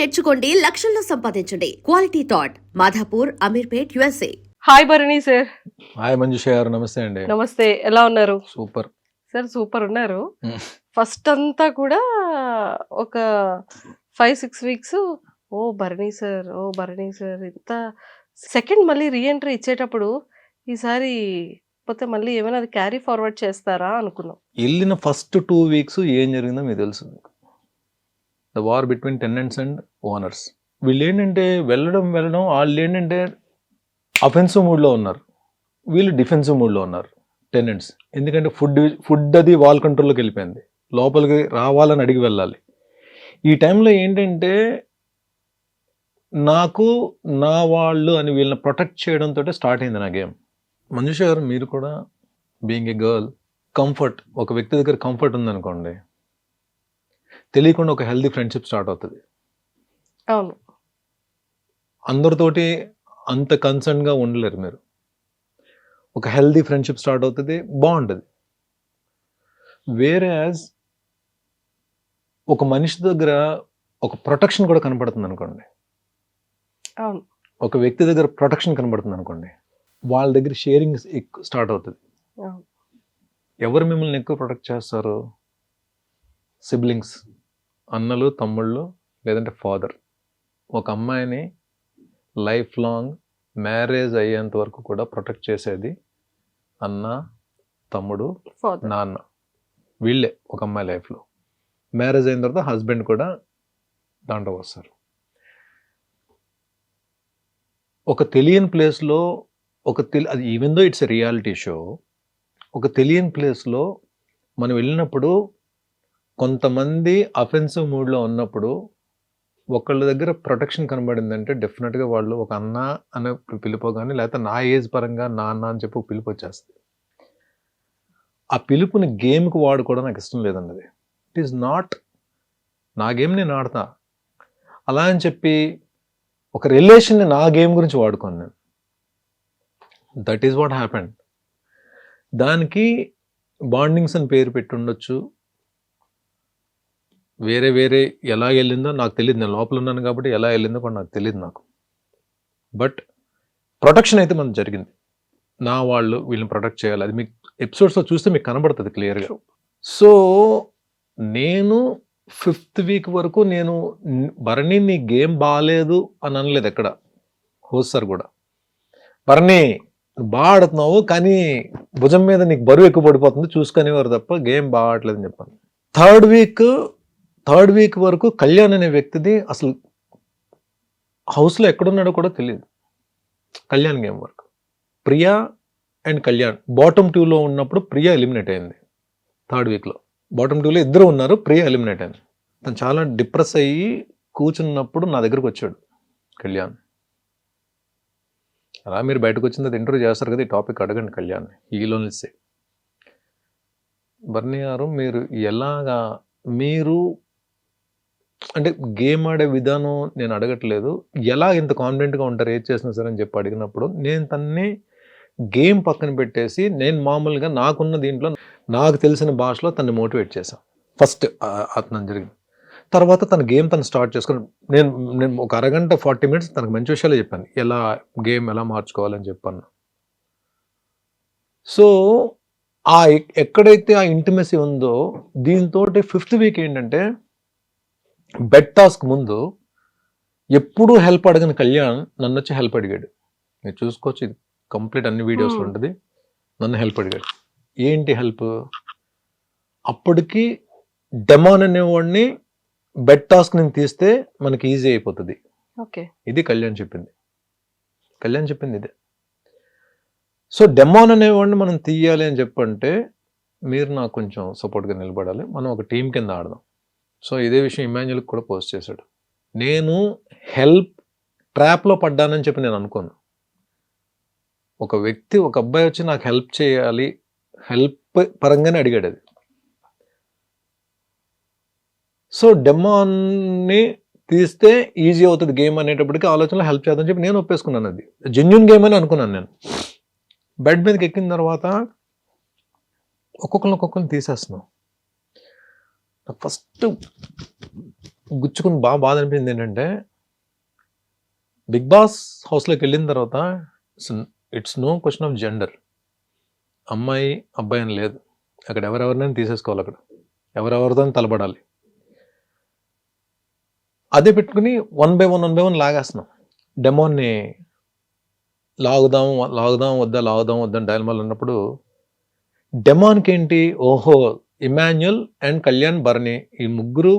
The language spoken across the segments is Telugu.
నేర్చుకోండి, లక్షల్లో సంపాదించండి. Quality thought Madhapur, Ameerpet, USA. Hi Bharani sir. Hi Manjusha గారు, నమస్తే అండి. నమస్తే, ఎలా ఉన్నారు? సూపర్ సార్ సూపర్ ఉన్నారు. ఫస్ట్ అంతా కూడా ఒక 5-6 వీక్స్ భరణి సార్ ఇంత సెకండ్ మళ్ళీ రీఎంట్రీ ఇచ్చేటప్పుడు ఈసారి పోతే మళ్ళీ ఏమైనా అది క్యారీ ఫార్వర్డ్ చేస్తారా అనుకున్నాం. వెళ్ళిన ఫస్ట్ 2 వీక్స్ ఏం జరిగిందో మీకు తెలుసు. The war between tenants and owners. వీళ్ళు ఏంటంటే వెళ్ళడం వాళ్ళు ఏంటంటే అఫెన్సివ్ మూడ్లో ఉన్నారు, వీళ్ళు డిఫెన్సివ్ మూడ్లో ఉన్నారు టెనెంట్స్. ఎందుకంటే ఫుడ్ అది వాల్ కంట్రోల్లోకి వెళ్ళిపోయింది, లోపలికి రావాలని అడిగి వెళ్ళాలి. ఈ టైంలో ఏంటంటే నాకు నా వాళ్ళు అని వీళ్ళని ప్రొటెక్ట్ చేయడంతో స్టార్ట్ అయింది నా గేమ్. మంజుష గారు, మీరు కూడా బీయింగ్ ఏ గర్ల్, కంఫర్ట్, ఒక వ్యక్తి దగ్గర కంఫర్ట్ ఉందనుకోండి, తెలియకుండా ఒక హెల్దీ ఫ్రెండ్షిప్ స్టార్ట్ అవుతుంది. అవును, అందరితోటి అంత కన్సర్న్గా ఉండలేరు మీరు. ఒక హెల్దీ ఫ్రెండ్షిప్ స్టార్ట్ అవుతుంది, బాగుంటుంది. వేరే యాజ్ ఒక మనిషి దగ్గర ఒక ప్రొటెక్షన్ కూడా కనపడుతుంది అనుకోండి, అవును, ఒక వ్యక్తి దగ్గర ప్రొటెక్షన్ కనబడుతుంది అనుకోండి, వాళ్ళ దగ్గర షేరింగ్ స్టార్ట్ అవుతుంది. అవును. ఎవరు మిమ్మల్ని ఎక్కువ ప్రొటెక్ట్ చేస్తారు? సిబ్లింగ్స్, అన్నలు, తమ్ముళ్ళు, లేదంటే ఫాదర్. ఒక అమ్మాయిని లైఫ్ లాంగ్ మ్యారేజ్ అయ్యేంత వరకు కూడా ప్రొటెక్ట్ చేసేది అన్న, తమ్ముడు, Father. నాన్న. వీళ్ళే ఒక అమ్మాయి లైఫ్లో. మ్యారేజ్ అయిన తర్వాత హస్బెండ్ కూడా దాంట్లో వస్తారు. ఒక తెలియని ప్లేస్లో అది even though it's a reality show, ఒక తెలియని ప్లేస్లో మనం వెళ్ళినప్పుడు కొంతమంది అఫెన్సివ్ మూడ్లో ఉన్నప్పుడు ఒకళ్ళ దగ్గర ప్రొటెక్షన్ కనబడిందంటే డెఫినెట్గా వాళ్ళు ఒక అన్న అనే పిలుపు కానీ, లేకపోతే నా ఏజ్ పరంగా నాన్న అని చెప్పి ఒక పిలుపు వచ్చేస్తుంది. ఆ పిలుపుని గేమ్కి వాడుకోవడం నాకు ఇష్టం లేదన్నది. ఇట్ ఈస్ నాట్ నా గేమ్, నేను ఆడతా అలా అని చెప్పి ఒక రిలేషన్ని నా గేమ్ గురించి వాడుకోను నేను. That is what happened. దానికి బాండింగ్స్ అని పేరు పెట్టి ఉండొచ్చు, వేరే వేరే ఎలా వెళ్ళిందో నాకు తెలియదు. నేను లోపల ఉన్నాను కాబట్టి ఎలా వెళ్ళిందో కూడా నాకు తెలియదు నాకు. బట్ ప్రొటెక్షన్ అయితే మనకు జరిగింది. నా వాళ్ళు వీళ్ళని ప్రొటెక్ట్ చేయాలి, అది మీకు ఎపిసోడ్స్లో చూస్తే మీకు కనబడుతుంది క్లియర్గా. సో నేను 5th వీక్ వరకు నేను భరణి నీ గేమ్ బాగాలేదు అని అనలేదు ఎక్కడ. హోస్ట్ సార్ కూడా, భరణి బాగా ఆడుతున్నావు కానీ భుజం మీద నీకు బరువు ఎక్కువ పడిపోతుంది చూసుకునేవారు తప్ప గేమ్ బాగా ఆడలేదు అని చెప్పాను. థర్డ్ వీక్ వరకు కళ్యాణ్ అనే వ్యక్తిది అసలు హౌస్లో ఎక్కడున్నాడో కూడా తెలియదు. కళ్యాణ్ గేమ్ వరకు ప్రియా అండ్ కళ్యాణ్ బాటమ్ 2లో ఉన్నప్పుడు ప్రియా ఎలిమినేట్ అయింది. 3rd వీక్లో బాటమ్ 2లో ఇద్దరు ఉన్నారు, ప్రియా ఎలిమినేట్ అయింది. తను చాలా డిప్రెస్ అయ్యి కూర్చున్నప్పుడు నా దగ్గరకు వచ్చాడు కళ్యాణ్. అలా మీరు బయటకు వచ్చిన తర్వాత ఇంటర్వ్యూ చేస్తారు కదా, ఈ టాపిక్ అడగండి కళ్యాణ్. ఈలోనే సే భరణి గారు, మీరు ఎలాగా, మీరు అంటే గేమ్ ఆడే విధానం నేను అడగట్లేదు, ఎలా ఇంత కాన్ఫిడెంట్గా ఉంటారు ఏది చేసినా సరే అని చెప్పి అడిగినప్పుడు నేను తన్ని గేమ్ పక్కన పెట్టేసి నేను మామూలుగా నాకున్న దీంట్లో నాకు తెలిసిన భాషలో తన్ని మోటివేట్ చేశాను. ఫస్ట్ అతను జరిగింది. తర్వాత తన గేమ్ తను స్టార్ట్ చేసుకుని నేను ఒక అరగంట 40 minutes తనకు మంచి విషయాలు చెప్పాను, ఎలా గేమ్ ఎలా మార్చుకోవాలని చెప్పాను. సో ఎక్కడైతే ఆ ఇంటిమసీ ఉందో దీంతో 5th వీక్ ఏంటంటే బెడ్ టాస్క్ ముందు ఎప్పుడూ హెల్ప్ అడగని కళ్యాణ్ నన్ను వచ్చి హెల్ప్ అడిగాడు. మీరు చూసుకోవచ్చు, ఇది కంప్లీట్ అన్ని వీడియోస్లో ఉంటుంది. నన్ను హెల్ప్ అడిగాడు. ఏంటి హెల్ప్? అప్పటికి డెమాన్ అనేవాడిని బెడ్ టాస్క్ నేను తీస్తే మనకి ఈజీ అయిపోతుంది. ఓకే, ఇది కళ్యాణ్ చెప్పింది ఇదే. సో డెమాన్ అనేవాడిని మనం తీయాలి అని చెప్పంటే మీరు నాకు కొంచెం సపోర్ట్గా నిలబడాలి, మనం ఒక టీం కింద ఆడదాం. సో ఇదే విషయం ఇమాన్యుల్కి కూడా పోస్ట్ చేశాడు. నేను హెల్ప్ ట్రాప్లో పడ్డానని చెప్పి నేను అనుకోను. ఒక వ్యక్తి, ఒక అబ్బాయి వచ్చి నాకు హెల్ప్ చేయాలి, హెల్ప్ పరంగానే అడిగాడు అది. సో డెమాన్ని తీస్తే ఈజీ అవుతుంది గేమ్ అనేటప్పటికీ ఆలోచనలో హెల్ప్ చేద్దామని చెప్పి నేను ఒప్పేసుకున్నాను. అది జెన్యూన్ గేమ్ అని అనుకున్నాను నేను. బెడ్ మీదకి ఎక్కిన తర్వాత ఒక్కొక్కరిని తీసేస్తున్నాం. ఫస్ట్ గుచ్చుకుని బాధ అనిపించింది ఏంటంటే, బిగ్ బాస్ హౌస్లోకి వెళ్ళిన తర్వాత it's no question of gender, అమ్మాయి అబ్బాయి అని లేదు. అక్కడ ఎవరెవరినైనా తీసేసుకోవాలి, అక్కడ ఎవరెవరితో తలపడాలి. అదే పెట్టుకుని 1 by 1 లాగేస్తున్నాం. డెమోన్ని లాగుదాం వద్దా డైలమాలు ఉన్నప్పుడు డెమాన్కి ఏంటి, ఓహో ఇమాన్యుల్ అండ్ కళ్యాణ్ భరణి ఈ ముగ్గురు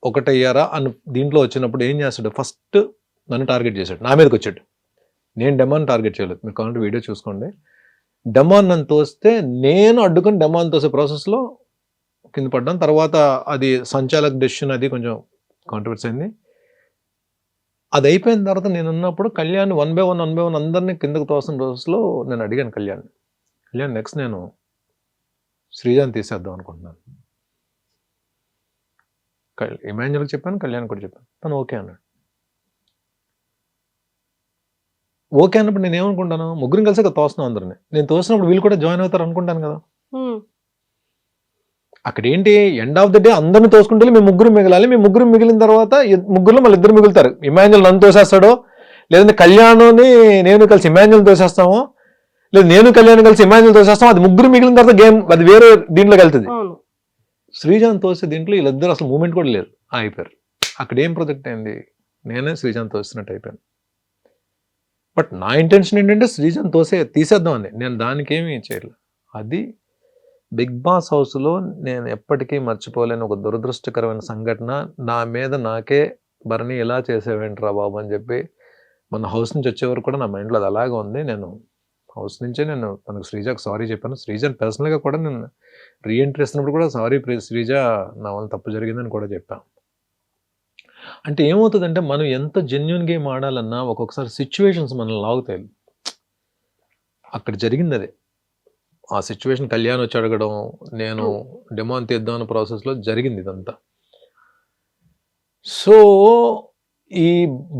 ఒకటయ్యారా అని దీంట్లో వచ్చినప్పుడు ఏం చేస్తాడు, ఫస్ట్ నన్ను టార్గెట్ చేశాడు, నా మీదకి వచ్చాడు. నేను డెమాన్ టార్గెట్ చేయలేదు, మీరు కావాలంటే వీడియో చూసుకోండి. డెమాన్ నన్ను తోస్తే నేను అడ్డుకుని డెమాన్ తోసే ప్రాసెస్లో కింద పడ్డాను. తర్వాత అది సంచాలక డెసిషన్, అది కొంచెం కాంట్రవర్సీ అయింది. అది అయిపోయిన తర్వాత నేను ఉన్నప్పుడు కళ్యాణ్ 1 by 1 అందరినీ కిందకు తోసిన ప్రాసెస్లో నేను అడిగాను కళ్యాణ్ నెక్స్ట్ నేను శ్రీజాని తీసేద్దాం అనుకుంటున్నాను. ఇమాన్యుల్కి చెప్పాను, కళ్యాణ్ కూడా చెప్పాను. తను ఓకే అన్నాడు. ఓకే అన్నప్పుడు నేను ఏమనుకుంటాను, ముగ్గురం కలిసి తోస్తున్నాం అందరిని. నేను తోసినప్పుడు వీళ్ళు కూడా జాయిన్ అవుతారు అనుకుంటాను కదా. అక్కడ ఏంటి, ఎండ్ ఆఫ్ ద డే అందరిని తోసుకుంటే మేము ముగ్గురు మిగలాలి. మేము ముగ్గురు మిగిలిన తర్వాత ముగ్గురులో మళ్ళీ ఇద్దరు మిగులుతారు. ఇమాన్యుల్ నన్ను తోసేస్తాడో, లేదంటే కళ్యాణ్ని నేను కలిసి ఇమాన్యుల్ తోసేస్తామో, లేదు నేను కళ్యాణ్ కలిసి ఇమాన్యుల్ తోసేస్తాం. అది ముగ్గురు మిగిలిన తర్వాత గేమ్ అది వేరే దీంట్లోకి వెళ్తుంది. శ్రీజాన్ తోసే దీంట్లో వీళ్ళిద్దరు అసలు మూమెంట్ కూడా లేదు, అయిపోయారు. అక్కడ ఏం ప్రొజెక్ట్ అయింది, నేనే శ్రీజాన్ తోసినట్టు అయిపోయాను. బట్ నా ఇంటెన్షన్ ఏంటంటే శ్రీజాన్ తీసేద్దామని, నేను దానికి ఏమీ చేయలేదు. అది బిగ్ బాస్ హౌస్లో నేను ఎప్పటికీ మర్చిపోలేని ఒక దురదృష్టకరమైన సంఘటన. నా మీద నాకే భరణి ఎలా చేసేవేంట్రా బాబు అని చెప్పి మన హౌస్ నుంచి వచ్చేవరకు కూడా నా మైండ్లో అది అలాగే ఉంది. నేను హౌస్ నుంచే నేను తనకు శ్రీజాకు సారీ చెప్పాను. శ్రీజాని పర్సనల్గా కూడా నేను రీఎంట్రీ ఇస్తున్నప్పుడు కూడా సారీ శ్రీజ, నా వల్ల తప్పు జరిగిందని కూడా చెప్పాను. అంటే ఏమవుతుందంటే, మనం ఎంత జెన్యున్ గేమ్ ఆడాలన్నా ఒక్కొక్కసారి సిచ్యువేషన్స్ మనల్ని లాగుతాయి. అక్కడ జరిగింది అదే. ఆ సిచ్యువేషన్ కళ్యాణ్ వచ్చి అడగడం, నేను డెమాన్ తీద్దాం అన్న ప్రాసెస్లో జరిగింది ఇదంతా. సో ఈ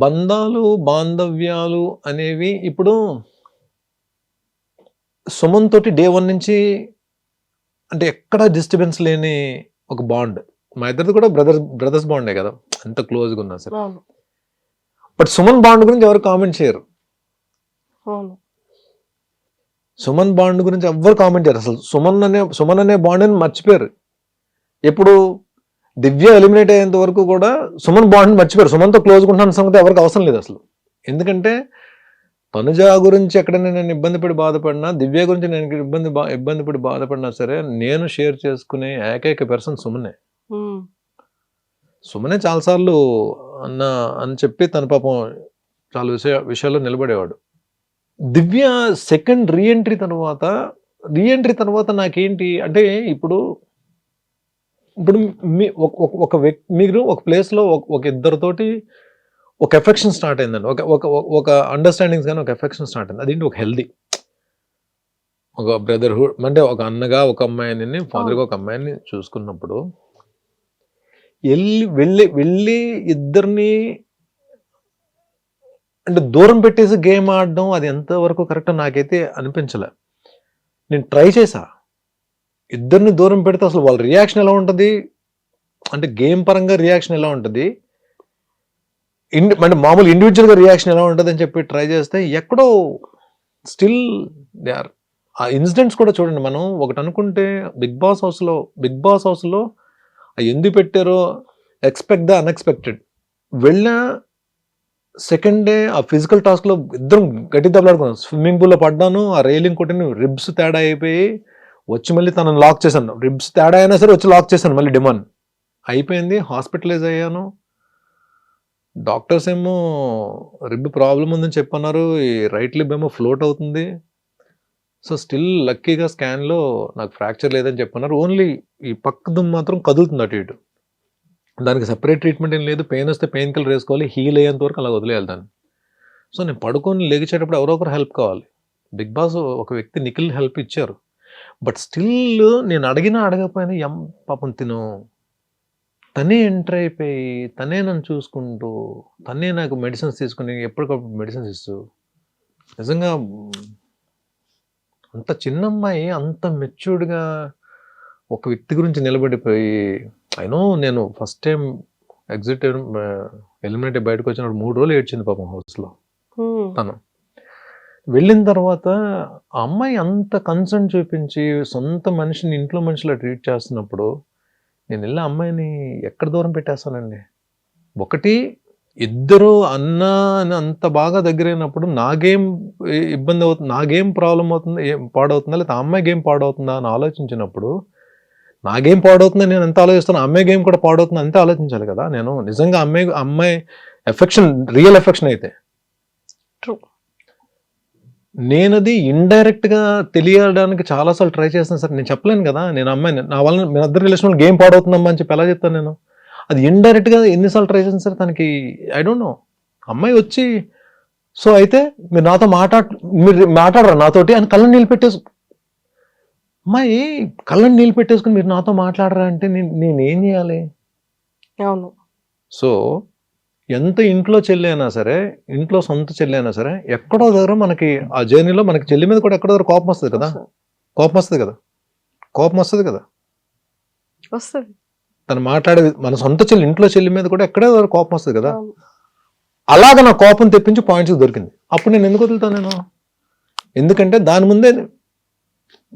బంధాలు బాంధవ్యాలు అనేవి ఇప్పుడు సుమన్ తోటి డే 1 నుంచి అంటే ఎక్కడ డిస్టర్బెన్స్ లేని ఒక బాండ్. మా ఇద్దరిది కూడా బ్రదర్స్ బాండే కదా, అంత క్లోజ్గా ఉన్నా సరే. బట్ సుమన్ బాండ్ గురించి ఎవరు కామెంట్ చేయరు. సుమన్ బాండ్ గురించి ఎవ్వరు కామెంట్ చేయరు అసలు. సుమన్ అనే బాండ్ అని మర్చిపోయారు. ఎప్పుడు దివ్య ఎలిమినేట్ అయ్యేంత వరకు కూడా సుమన్ బాండ్ మర్చిపోయారు. సుమన్తో క్లోజ్గా ఉంటున్న సంగతి ఎవరికి అవసరం లేదు అసలు. ఎందుకంటే తనుజ గురించి ఎక్కడైనా నేను ఇబ్బంది పడి బాధపడినా, దివ్య గురించి నేను ఇబ్బంది పడి బాధపడినా సరే, నేను షేర్ చేసుకునే ఏకైక పర్సన్ సుమనే. సుమనే చాలాసార్లు అని చెప్పి తన పాపం చాలా విషయాల్లో నిలబడేవాడు. దివ్య సెకండ్ రీఎంట్రీ తర్వాత నాకేంటి అంటే, ఇప్పుడు ఒక వ్యక్తి మీరు ఒక ప్లేస్లో ఒక ఇద్దరితోటి ఒక ఎఫెక్షన్ స్టార్ట్ అయిందండి, ఒక అండర్స్టాండింగ్స్ కానీ ఒక ఎఫెక్షన్ స్టార్ట్ అయింది. అదేంటి ఒక హెల్దీ ఒక బ్రదర్హుడ్, అంటే ఒక అన్నగా ఒక అమ్మాయిని, ఫాదర్గా ఒక అమ్మాయిని చూసుకున్నప్పుడు వెళ్ళి ఇద్దరిని అంటే దూరం పెట్టేసి గేమ్ ఆడడం అది ఎంతవరకు కరెక్ట్ నాకైతే అనిపించలే. నేను ట్రై చేశా, ఇద్దరిని దూరం పెడితే అసలు వాళ్ళ రియాక్షన్ ఎలా ఉంటుంది, అంటే గేమ్ పరంగా రియాక్షన్ ఎలా ఉంటుంది, అంటే మామూలు ఇండివిజువల్గా రియాక్షన్ ఎలా ఉంటుంది అని చెప్పి ట్రై చేస్తే ఎక్కడో స్టిల్ దే ఆర్. ఆ ఇన్సిడెంట్స్ కూడా చూడండి, మనం ఒకటి అనుకుంటే బిగ్ బాస్ హౌస్లో ఎందుకు పెట్టారో, ఎక్స్పెక్ట్ ద అన్ఎక్స్పెక్టెడ్. వెళ్ళిన సెకండ్ డే ఆ ఫిజికల్ టాస్క్లో ఇద్దరం గట్టి దెబ్బలాడుకున్నాం. స్విమ్మింగ్ పూల్లో పడ్డాను, ఆ రైలింగ్ కొట్టిన రిబ్స్ తేడా అయిపోయి వచ్చి మళ్ళీ తనను లాక్ చేశాను. రిబ్స్ తేడా అయినా సరే వచ్చి లాక్ చేశాను మళ్ళీ. డిమాండ్ అయిపోయింది, హాస్పిటలైజ్ అయ్యాను. డాక్టర్స్ ఏమో రిబ్ ప్రాబ్లం ఉందని చెప్పన్నారు, ఈ రైట్ లిబ్ ఏమో ఫ్లోట్ అవుతుంది. సో స్టిల్ లక్కీగా స్కాన్లో నాకు ఫ్రాక్చర్ లేదని చెప్పన్నారు. ఓన్లీ ఈ పక్క దుమ్ము మాత్రం కదులుతుంది అటు ఇటు. దానికి సెపరేట్ ట్రీట్మెంట్ ఏం లేదు. పెయిన్ వస్తే పెయిన్ కిల్లర్ వేసుకోవాలి, హీల్ అయ్యేంత వరకు అలా వదిలేయాలి దాన్ని. సో నేను పడుకొని లేచేటప్పుడు ఎవరో ఒకరు హెల్ప్ కావాలి. బిగ్ బాస్ ఒక వ్యక్తి నిఖిల్ హెల్ప్ ఇచ్చారు. బట్ స్టిల్ నేను అడగకపోయినా పాపం తనే ఎంటర్ అయిపోయి, తనే నన్ను చూసుకుంటూ, తనే నాకు మెడిసిన్స్ తీసుకుని ఎప్పటికప్పుడు మెడిసిన్స్ ఇస్తూ, నిజంగా అంత చిన్న అమ్మాయి అంత మెచ్యూర్డ్గా ఒక వ్యక్తి గురించి నిలబడిపోయి, అయినో నేను ఫస్ట్ టైం ఎగ్జిట్ ఎలిమినేట్ బయటకు వచ్చినప్పుడు 3 రోజులు ఏడ్చింది పాపం హౌస్లో తను. వెళ్ళిన తర్వాత ఆ అమ్మాయి అంత కన్సర్న్ చూపించి సొంత మనిషిని ఇంట్లో మనిషిలా ట్రీట్ చేస్తున్నప్పుడు నేను వెళ్ళి అమ్మాయిని ఎక్కడ దూరం పెట్టేస్తానండి. ఒకటి ఇద్దరు అన్న అని అంత బాగా దగ్గరైనప్పుడు నా గేమ్ ఇబ్బంది అవుతుంది, నా గేమ్ ప్రాబ్లం అవుతుంది, పాడవుతుందా, లేదా అమ్మాయి గేమ్ పాడవుతుందా అని ఆలోచించినప్పుడు నా గేమ్ పాడవుతుందని నేను ఎంత ఆలోచిస్తాను, అమ్మాయి గేమ్ కూడా పాడవుతుంది అంతే ఆలోచించాలి కదా. నేను నిజంగా అమ్మాయి ఎఫెక్షన్, రియల్ ఎఫెక్షన్ అయితే నేనది ఇండైరెక్ట్గా తెలియడానికి చాలాసార్లు ట్రై చేస్తాను సార్. నేను చెప్పలేను కదా నేను అమ్మాయిని, నా వల్ల మీ ఇద్దరు రిలేషన్ గేమ్ పాడవుతుందమ్మా అని చెప్పి ఎలా చెప్తాను నేను? అది ఇండైరెక్ట్గా ఎన్నిసార్లు ట్రై చేస్తాను సార్ తనకి. I don't know. అమ్మాయి వచ్చి సో అయితే మీరు నాతో మీరు మాట్లాడరా నాతోటి అని కళ్ళని నీళ్ళు పెట్టేసు, అమ్మాయి కళ్ళని నీళ్ళు పెట్టేసుకుని మీరు నాతో మాట్లాడరా అంటే నేనేం చేయాలి? అవును. సో ఎంత ఇంట్లో చెల్లి అయినా సరే, ఇంట్లో సొంత చెల్లి అయినా సరే, ఎక్కడో దగ్గర మనకి ఆ జర్నీలో మనకి చెల్లి మీద కూడా ఎక్కడో దగ్గర కోపం వస్తుంది కదా. వస్తుంది. తను మాట్లాడే మన సొంత చెల్లి, ఇంట్లో చెల్లి మీద కూడా ఎక్కడో దగ్గర కోపం వస్తుంది కదా. అలాగ నా కోపం తెప్పించి పాయింట్స్ దొరికింది. అప్పుడు నేను ఎందుకు వదులుతాను నేను? ఎందుకంటే దాని ముందే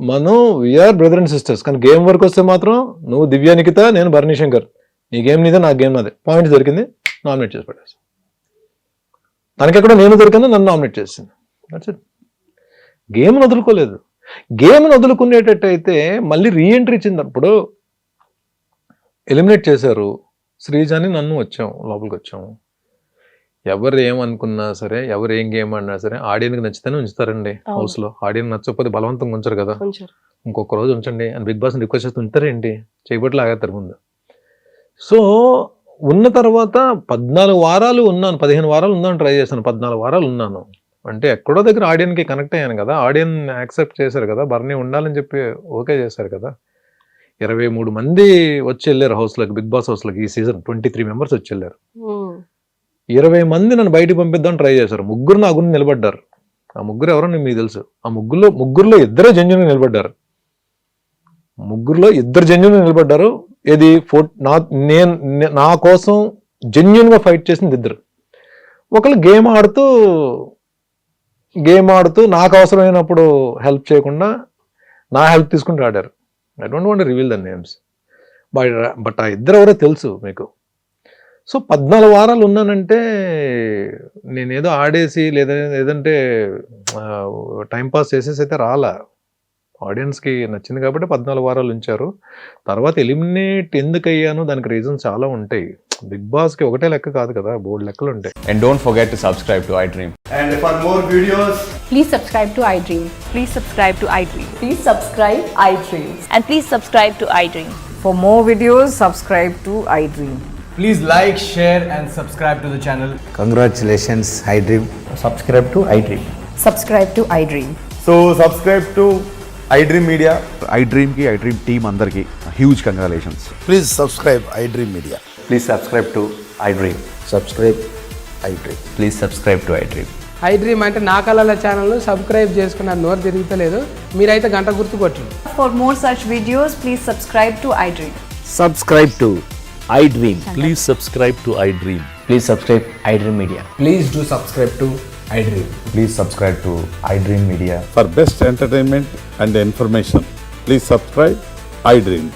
మనం వీఆర్ బ్రదర్ అండ్ సిస్టర్స్. కానీ గేమ్ వరకు వస్తే మాత్రం నువ్వు దివ్య నిఖిత, నేను భరణి శంకర్, నీ గేమ్ నీదే, నా గేమ్ నాదే. పాయింట్స్ దొరికింది, నామినేట్ చేసి పెట్టేసి. తనకెక్కడ నేను దొరికిందో నన్ను నామినేట్ చేసింది. That's it. గేమ్ను వదులుకోలేదు. గేమ్ను వదులుకునేటట్టు అయితే మళ్ళీ రీఎంట్రీ ఇచ్చినప్పుడు ఎలిమినేట్ చేశారు శ్రీజాని, నన్ను లోపలికి వచ్చాము. ఎవరు ఏమనుకున్నా సరే, ఎవరు ఏం గేమ్ ఆడినా సరే ఆడియన్కి నచ్చితేనే ఉంచుతారండి హౌస్లో. ఆడియన్ నచ్చకపోతే బలవంతంగా ఉంచరు కదా. ఇంకొక రోజు ఉంచండి అని బిగ్ బాస్ని రిక్వెస్ట్ చేస్తే ఉంచుతారేంటి? చేయబట్టి లాగేస్తారు ముందు. సో ఉన్న తర్వాత 14 వారాలు ఉన్నాను, 15 వారాలు ఉన్నాను, ట్రై చేశాను. 14 వారాలు ఉన్నాను అంటే ఎక్కడో దగ్గర ఆడియన్కి కనెక్ట్ అయ్యాను కదా. ఆడియన్ యాక్సెప్ట్ చేశారు కదా, బర్నీ ఉండాలని చెప్పి ఓకే చేశారు కదా. 23 మంది వచ్చి వెళ్ళారు హౌస్లోకి, బిగ్ బాస్ హౌస్లోకి. ఈ సీజన్ 23 మెంబర్స్ వచ్చి వెళ్ళారు. 20 మంది నన్ను బయటకు పంపిద్దామని ట్రై చేశారు. 3 నా గురించి నిలబడ్డారు. ఆ 3 ఎవరో మీకు తెలుసు. ఆ ముగ్గురులో ఇద్దరే జెన్యూన్గా నిలబడ్డారు. 3లో 2 జెన్యూన్గా నిలబడ్డారు. ఇది నా కోసం జెన్యూన్గా ఫైట్ చేసింది 2. ఒకళ్ళు గేమ్ ఆడుతూ నాకు అవసరమైనప్పుడు హెల్ప్ చేయకుండా నా హెల్ప్ తీసుకుంటూ ఆడారు. I don't want reveal the names, but ఆ 2 ఎవరో తెలుసు మీకు. సో 14 వారాలు ఉన్నానంటే నేనేదో ఆడేసి లేదంటే టైంపాస్ చేసేసి అయితే రాలా. ఆడియన్స్కి నచ్చింది కాబట్టి 14 వారాలు ఉంచారు. తర్వాత ఎలిమినేట్ ఎందుకు అయ్యాను దానికి రీజన్స్ చాలా ఉంటాయి. బిగ్ బాస్కి ఒకటే లెక్క కాదు కదా, బోర్డు లెక్కలు ఉంటాయి. And don't forget to subscribe to iDream. And for more videos, please subscribe to iDream. Please subscribe to iDream. Please subscribe iDream. And please subscribe to iDream. For more videos, subscribe to iDream. please like, share and subscribe to the channel. Congratulations, iDream. Subscribe to iDream. Subscribe to iDream. So subscribe to iDream Media. iDream team andarki huge congratulations. Please subscribe iDream Media. Please subscribe to iDream. Subscribe iDream. Please subscribe to iDream. iDream అంటే నా కళల ఛానల్ను సబ్స్క్రైబ్ చేసుకున్న నోరు తిరుగుతలేదు, మీరైతే గంట గుర్తు కొట్టండి. For more such videos, please subscribe to iDream. Subscribe to iDream. Please subscribe to iDream. Please subscribe iDream Media. Please do subscribe to iDream. Please subscribe to iDream Media. For best entertainment and information, please subscribe iDream.